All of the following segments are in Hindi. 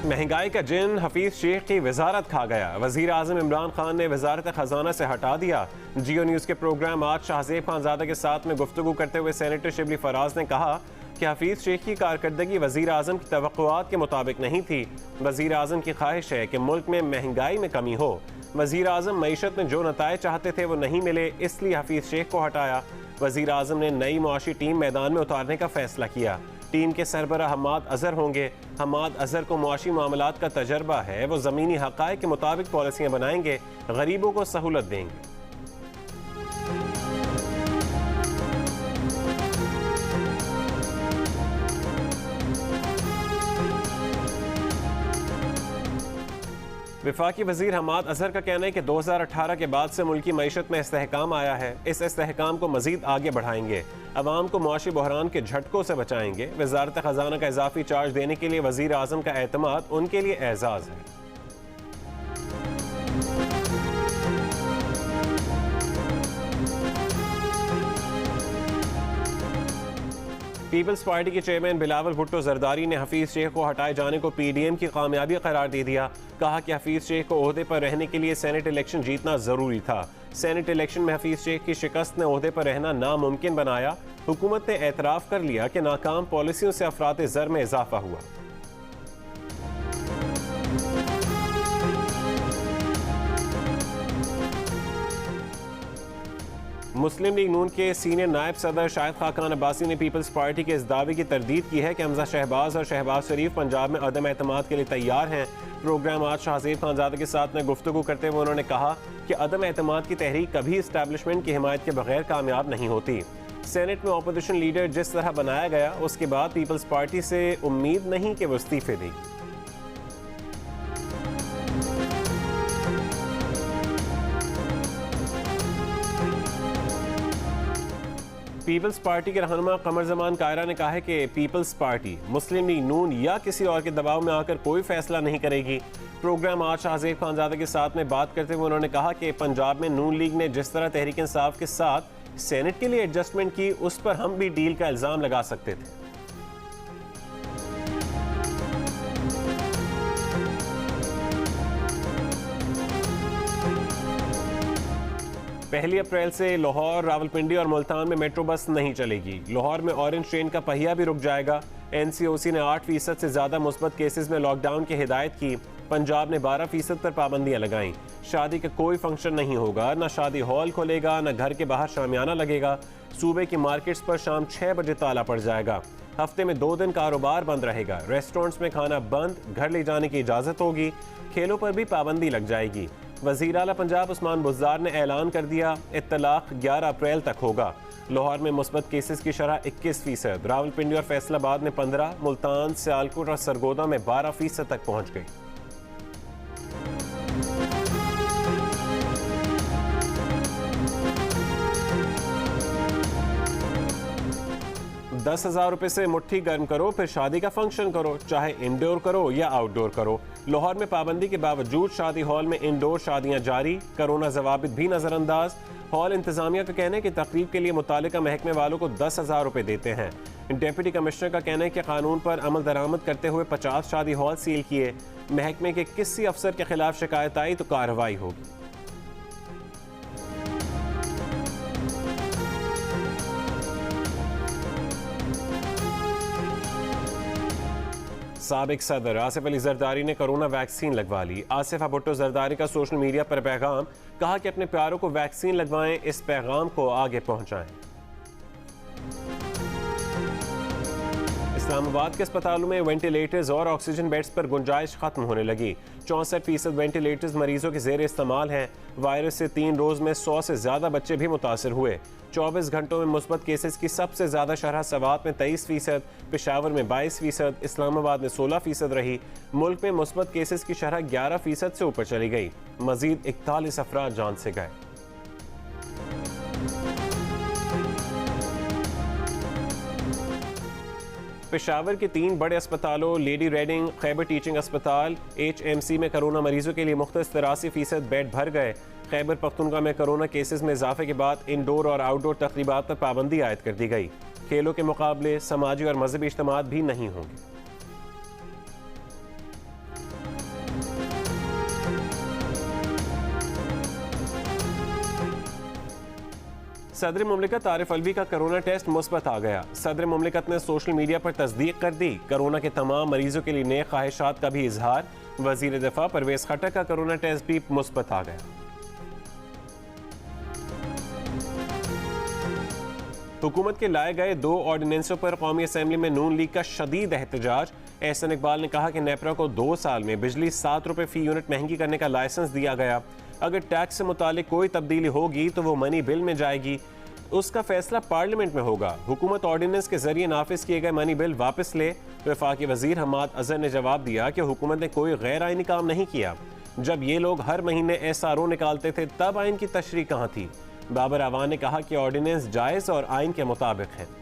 महंगाई का जिन हफीज शेख की वजारत खा गया। वजीर आजम इमरान खान ने वजारत खजाना से हटा दिया। जियो न्यूज़ के प्रोग्राम आज शाहजेब खानजादा के साथ में गुफ्तगू करते हुए सेनेटर शिबली फराज ने कहा कि हफीज शेख की कारकर्दगी वजीर आजम की तवक्कुआत के मुताबिक नहीं थी। वजीर आजम की ख्वाहिश है कि मुल्क में महंगाई में कमी हो। वजीर आजम मईशत में जो नताए चाहते थे वो नहीं मिले, इसलिए हफीज शेख को हटाया। वजीर आजम ने नई मुआशी टीम मैदान में उतारने का फैसला किया। टीम के सरबरा हमाद अजहर होंगे। हमाद अजहर को मुआशी मामलात का तजर्बा है, वो ज़मीनी हक़ाइक़ के मुताबिक पॉलिसियाँ बनाएंगे, गरीबों को सहूलत देंगे। वफाकी वजीर हमाद अजहर का कहना है कि 2018 के बाद से मुल्की मईशत में इस्तेहकाम आया है। इस इस्तेहकाम को मजीद आगे बढ़ाएंगे, अवाम को मुआशी बहरान के झटकों से बचाएंगे। वजारत खजाना का इजाफी चार्ज देने के लिए वजीर आजम का एतमाद उनके लिए एजाज है। पीपल्स पार्टी के चेयरमैन बिलावल भुट्टो जरदारी ने हफीज शेख को हटाए जाने को पीडीएम की कामयाबी करार दे दिया। कहा कि हफीज शेख को ओहदे पर रहने के लिए सेनेट इलेक्शन जीतना जरूरी था। सेनेट इलेक्शन में हफीज शेख की शिकस्त ने ओहदे पर रहना नामुमकिन बनाया। हुकूमत ने एतराफ़ कर लिया कि नाकाम पॉलिसियों से अफरात ज़र में इजाफा हुआ। मुस्लिम लीग नून के सीनियर नायब सदर शाहिद खाकान अब्बासी ने पीपल्स पार्टी के इस दावे की तरदीद की है कि हमजा शहबाज और शहबाज शरीफ पंजाब में अदम एतमाद के लिए तैयार हैं। प्रोग्राम आज शाहजेब खानजादा के साथ में गुफ्तगू करते हुए उन्होंने कहा कि अदम एतमाद की तहरीक कभी इस्टेब्लिशमेंट की हिमायत के बगैर कामयाब नहीं होती। सेनेट में अपोजिशन लीडर जिस तरह बनाया गया, उसके बाद पीपल्स पार्टी से उम्मीद नहीं कि वो इस्तीफे देगी। पीपल्स पार्टी के रहनुमा कमर जमान कायरा ने कहा है कि पीपल्स पार्टी मुस्लिम लीग नून या किसी और के दबाव में आकर कोई फैसला नहीं करेगी। प्रोग्राम आज शाहजेब खानजादा के साथ में बात करते हुए उन्होंने कहा कि पंजाब में नून लीग ने जिस तरह तहरीक इंसाफ के साथ सेनेट के लिए एडजस्टमेंट की, उस पर हम भी डील का इल्ज़ाम लगा सकते थे। पहली अप्रैल से लाहौर, रावलपिंडी और मुल्तान में मेट्रो बस नहीं चलेगी। लाहौर में ऑरेंज ट्रेन का पहिया भी रुक जाएगा। NCOC ने 8% से ज़्यादा मुस्बत केसेस में लॉकडाउन की हिदायत की। पंजाब ने 12% पर पाबंदियां लगाईं। शादी का कोई फंक्शन नहीं होगा, न शादी हॉल खुलेगा, न घर के बाहर शामियाना लगेगा। सूबे की मार्केट्स पर शाम 6 बजे ताला पड़ जाएगा। हफ्ते में 2 दिन कारोबार बंद रहेगा। रेस्टोरेंट्स में खाना बंद, घर ले जाने की इजाज़त होगी। खेलों पर भी पाबंदी लग जाएगी। वज़ीर आला पंजाब उस्मान बुज़दार ने ऐलान कर दिया, इत्तलाक 11 अप्रैल तक होगा। लाहौर में मुस्बत केसेस की शरह 21%, रावलपिंडी और फैसलाबाद में 15%, मुल्तान, सियालकोट और सरगोदा में 12% तक पहुँच गई। ₹10,000 से मुट्ठी गर्म करो, फिर शादी का फंक्शन करो, चाहे इंडोर करो या आउटडोर करो। लाहौर में पाबंदी के बावजूद शादी हॉल में इंडोर शादियां जारी। कोरोना जवाबित भी नजरअंदाज। हॉल इंतजामिया का कहना है कि तकरीब के लिए मुतालिका महकमे वालों को ₹10,000 देते हैं। डिप्टी कमिश्नर का कहना है कि कानून पर अमल दरामद करते हुए 50 शादी हॉल सील किए। महकमे के किसी अफसर के खिलाफ शिकायत आई तो कार्रवाई होगी। साबिक सदर आसिफ अली जरदारी ने कोरोना वैक्सीन लगवा ली। आसिफा भुट्टो जरदारी का सोशल मीडिया पर पैगाम, कहा कि अपने प्यारों को वैक्सीन लगवाएं, इस पैगाम को आगे पहुंचाएं। इस्लामाबाद के अस्पतालों में वेंटिलेटर्स और ऑक्सीजन बेड्स पर गुंजाइश खत्म होने लगी। 64% वेंटिलेटर्स मरीजों के जेर इस्तेमाल हैं। वायरस से 3 रोज में 100 से ज्यादा बच्चे भी मुतासर हुए। 24 घंटों में मुस्बत केसेस की सबसे ज्यादा शरह सवात में 23%, पेशावर में 22%, इस्लामाबाद में 16% रही। मुल्क में मुस्बत केसेस की शरह 11% से ऊपर चली गई। मजीद 41 अफराद जान से गए। पेशावर के 3 बड़े अस्पतालों लेडी रेडिंग, खैबर टीचिंग अस्पताल, HMC में कोरोना मरीजों के लिए मुख्तस 83% बेड भर गए। खैबर पख्तूनख्वा में कोरोना केसेस में इजाफे के बाद इंडोर और आउटडोर तकरीबात पर पाबंदी आयद कर दी गई। खेलों के मुकाबले, समाजी और मजहबी इज्तिमात भी नहीं होंगे। सदर मुमलिकत आरिफ अलवी का कोरोना टेस्ट मुस्बत आ गया। सदर मुमलिकत ने सोशल मीडिया पर तस्दीक कर दी। कोरोना के तमाम मरीजों के लिए नए ख्वाहिशात का भी इजहार। वजीर दिफा परवेज खट्टर का कोरोना टेस्ट भी मुस्बत आ गया। हुकूमत के लाए गए 2 ऑर्डिनेंसों पर कौमी असम्बली में नून लीग का शदीद एहतजाज। एहसन इकबाल ने कहा कि नेपरा को 2 साल में बिजली 7 रुपए फी यूनिट महंगी करने का लाइसेंस दिया गया। अगर टैक्स से मुतालिक कोई तब्दीली होगी तो वो मनी बिल में जाएगी, उसका फैसला पार्लियामेंट में होगा। हुकूमत ऑर्डिनेंस के जरिए नाफिज किए गए मनी बिल वापस ले। वफाकी वजीर हमाद अजहर ने जवाब दिया कि हुकूमत ने कोई गैर आइनी काम नहीं किया। जब ये लोग हर महीने SRO निकालते थे तब आइन की तशरीह कहाँ थी। बाबर आवान ने कहा कि ऑर्डिनेंस जायज़ और आइन के मुताबिक है।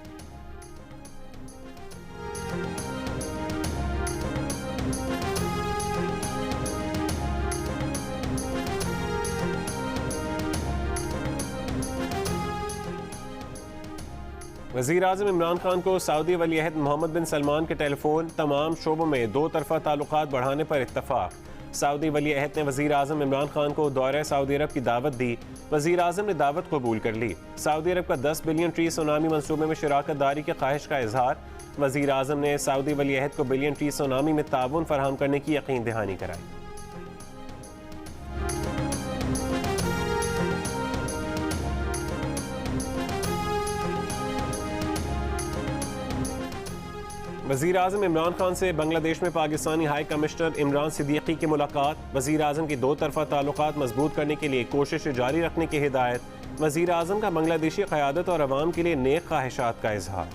वज़ीर आज़म इमरान खान को सऊदी वली अहद मोहम्मद बिन सलमान के टेलीफोन। तमाम शोबों में 2 तरफ़ा ताल्लुकात बढ़ाने पर इत्तफाक। सऊदी वली अहद ने वज़ीर आज़म इमरान खान को दौरे सऊदी अरब की दावत दी। वज़ीर आज़म ने दावत कबूल कर ली। सऊदी अरब का 10 बिलियन ट्री सुनामी मंसूबे में शिराकत दारी की ख्वाहिश का इजहार। वज़ीर आज़म ने सऊदी वली अहद को बिलियन ट्री सुनामी में ताउन फराहम करने की यकीन दहानी कराई। वज़ीर आज़म इमरान खान से बांग्लादेश में पाकिस्तानी हाई कमिश्नर इमरान सिद्दीकी की मुलाकात। वज़ीर आज़म की 2 तरफ़ा ताल्लुकात मजबूत करने के लिए कोशिश जारी रखने की हिदायत। वज़ीर आज़म का बांग्लादेशी क़यादत और अवाम के लिए नेक ख्वाहिशात का इजहार।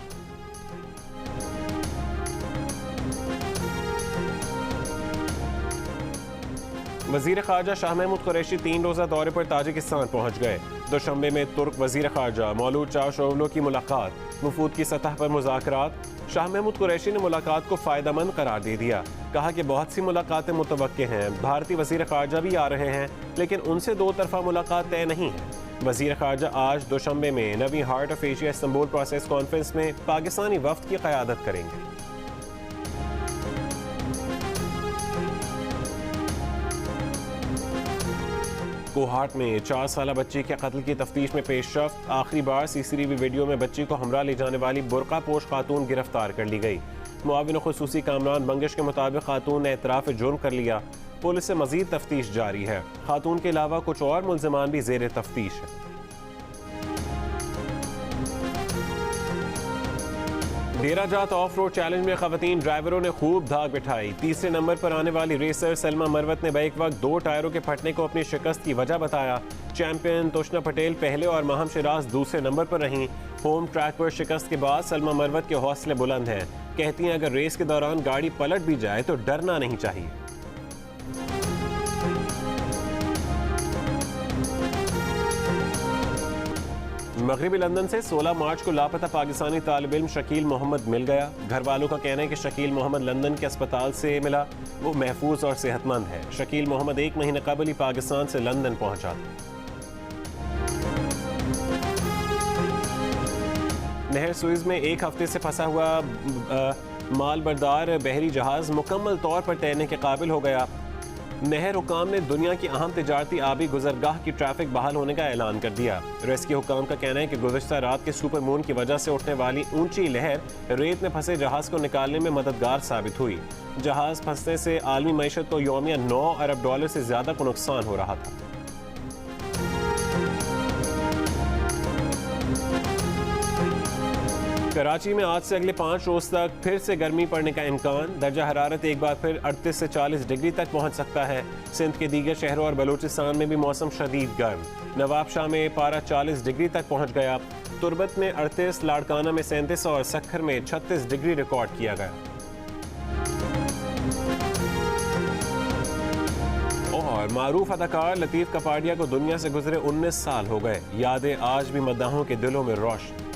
वज़ीर ख़ारजा शाह महमूद कुरैशी 3 रोज़ा दौरे पर ताजिकिस्तान पहुँच गए। दोशंबे में तुर्क वज़ीर ख़ारजा मौलूद चावशोगलू की मुलाकात। वफूद की सतह पर मुज़ाकरात। शाह महमूद कुरैशी ने मुलाकात को फ़ायदेमंद करार दे दिया। कहा कि बहुत सी मुलाकातें मुतवक्के हैं। भारतीय वज़ीर ख़ारजा भी आ रहे हैं, लेकिन उनसे 2 तरफ़ा मुलाकात तय नहीं है। वज़ीर ख़ारजा आज दोशंबे में नवी heart of Asia Istanbul process conference में पाकिस्तानी वफ़द की क़यादत करेंगे। कोहाट में 4 साला बच्ची के कत्ल की तफ्तीश में पेशरफ्त। आखिरी बार CCTV वीडियो में बच्ची को हमरा ले जाने वाली बुर्का पोश खातून गिरफ्तार कर ली गई। मुआविन खुसूसी कामरान बंगिश के मुताबिक खातून ने एतराफ़ जुर्म कर लिया। पुलिस से मजीद तफ्तीश जारी है। खातून के अलावा कुछ और मुल्ज़िमान भी ज़ेर तफ्तीश है। डेरा जात ऑफ रोड चैलेंज में खवातीन ड्राइवरों ने खूब धाक बिठाई। तीसरे नंबर पर आने वाली रेसर सलमा मरवत ने बैक वक्त 2 टायरों के फटने को अपनी शिकस्त की वजह बताया। चैंपियन तोशना पटेल पहले और माहम शिराज दूसरे नंबर पर रहीं। होम ट्रैक पर शिकस्त के बाद सलमा मरवत के हौसले बुलंद हैं। कहती हैं अगर रेस के दौरान गाड़ी पलट भी जाए तो डरना नहीं चाहिए। मगरबी लंदन से 16 मार्च को लापता पाकिस्तानी तालिब इल्म शकील मोहम्मद मिल गया। घर वालों का कहना है कि शकील मोहम्मद लंदन के अस्पताल से मिला। वो महफूज और सेहतमंद है। शकील मोहम्मद 1 महीने कबल ही पाकिस्तान से लंदन पहुंचा था। नहर सुइज में 1 हफ्ते से फंसा हुआ माल बरदार बहरी जहाज मुकम्मल तौर पर तैरने के काबिल हो गया। नहर हुकाम ने दुनिया की अहम तिजारती आबी गुजरगाह की ट्रैफिक बहाल होने का ऐलान कर दिया। रेस्क्यू हुकाम का कहना है कि गुज़श्ता रात के सुपर मून की वजह से उठने वाली ऊंची लहर रेत में फंसे जहाज को निकालने में मददगार साबित हुई। जहाज फंसने से आलमी मईशत को यौमिया $9 अरब से ज्यादा को नुकसान हो रहा था। कराची में आज से अगले 5 रोज तक फिर से गर्मी पड़ने का इम्कान। दर्जा हरारत एक बार फिर 38 से 40 डिग्री तक पहुंच सकता है। सिंध के दीगर शहरों और बलूचिस्तान में भी मौसम शदीद गर्म। नवाबशाह में पारा 40 डिग्री तक पहुंच गया। तुर्बत में 38, लाड़काना में 37 और सक्खर में 36 डिग्री रिकॉर्ड किया गया। और मारूफ अदाकार लतीफ़ कपाडिया को दुनिया से गुजरे 19 साल हो गए। यादें आज भी मद्दाहों के दिलों में रोशन।